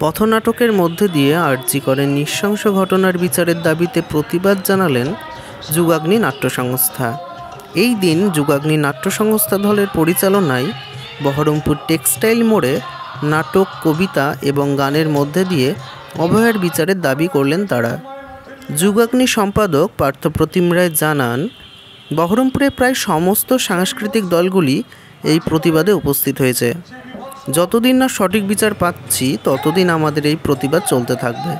পথনাটকের মধ্যে দিয়ে আরজি করের নৃশংস ঘটনার বিচারের দাবিতে প্রতিবাদ জানালেন যুগাগ্নি নাট্য সংস্থা। এই দিন যুগাগ্নি নাট্য সংস্থা দলের পরিচালনায় বহরমপুর টেক্সটাইল মোড়ে নাটক, কবিতা এবং গানের মধ্যে দিয়ে অভয়ার বিচারের দাবি করলেন তারা। যুগাগ্নি সম্পাদক পার্থপ্রতিম রায় জানান, বহরমপুরে প্রায় সমস্ত সাংস্কৃতিক দলগুলি এই প্রতিবাদে উপস্থিত হয়েছে। যতদিন না সঠিক বিচার পাচ্ছি ততদিন আমাদের এই প্রতিবাদ চলতে থাকবে।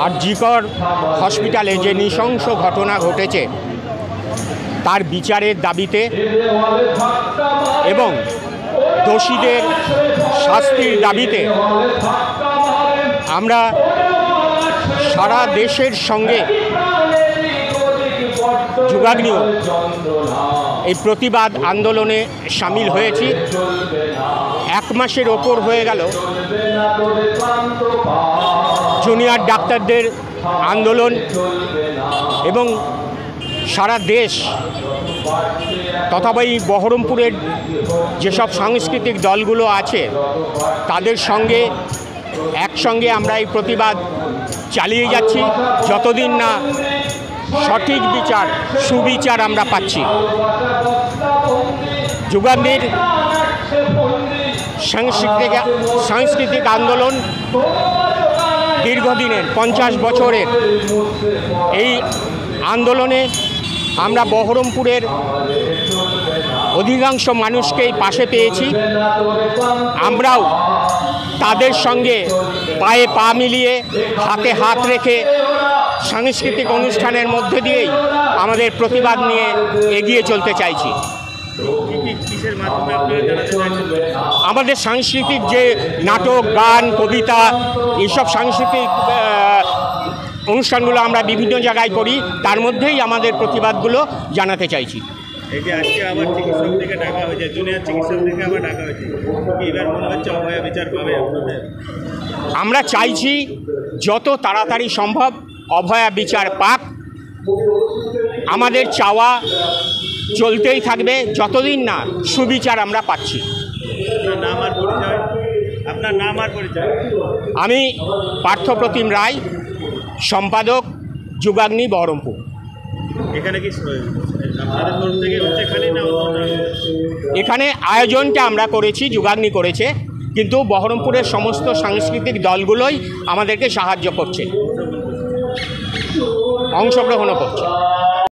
আরজিকর হসপিটালে যে নৃশংস ঘটনা ঘটেছে তার বিচারের দাবিতে এবং দোষীদের শাস্তির দাবিতে আমরা সারা দেশের সঙ্গে যুগাগ্নিও এই প্রতিবাদ আন্দোলনে সামিল হয়েছি। 1 মাসের ওপর হয়ে গেল জুনিয়র ডাক্তারদের আন্দোলন এবং সারা দেশ তথা এই বহরমপুরের যেসব সাংস্কৃতিক দলগুলো আছে তাদের সঙ্গে একসঙ্গে আমরা এই প্রতিবাদ চালিয়ে যাচ্ছি যতদিন না সঠিক বিচার, সুবিচার আমরা পাচ্ছি। যুগাগ্নির সাংস্কৃতিক আন্দোলন দীর্ঘদিনের 50 বছরের এই আন্দোলনে আমরা বহরমপুরের অধিকাংশ মানুষকেই পাশে পেয়েছি। আমরাও তাদের সঙ্গে পায়ে পা মিলিয়ে হাতে হাত রেখে সাংস্কৃতিক অনুষ্ঠানের মধ্যে দিয়েই আমাদের প্রতিবাদ নিয়ে এগিয়ে চলতে চাইছি। আমাদের সাংস্কৃতিক যে নাটক, গান, কবিতা, এইসব সাংস্কৃতিক অনুষ্ঠানগুলো আমরা বিভিন্ন জায়গায় করি, তার মধ্যেই আমাদের প্রতিবাদগুলো জানাতে চাইছি। এই যে আজকে আবার চিকিৎসক থেকে ডাকা হয়েছে, জুনিয়র চিকিৎসক থেকে আবার ডাকা হয়েছে, এবার মনে হচ্ছে অভয়া বিচার পাবে আপনাদের? আমরা চাইছি যত তাড়াতাড়ি সম্ভব অভয়া বিচার পাক। আমাদের চাওয়া চলতেই থাকবে যতদিন না সুবিচার আমরা পাচ্ছি। আপনার নাম আর পরিচয়? আমি পার্থপ্রতিম রায়, সম্পাদক, যুগাগ্নি, বহরমপুর। এখানে কি আপনাদের তরফ থেকে হচ্ছে খালি না? এখানে আয়োজনটা আমরা করেছি, যুগাগ্নি করেছে, কিন্তু বহরমপুরের সমস্ত সাংস্কৃতিক দলগুলোই আমাদেরকে সাহায্য করছে, অংশগ্রহণও করছে।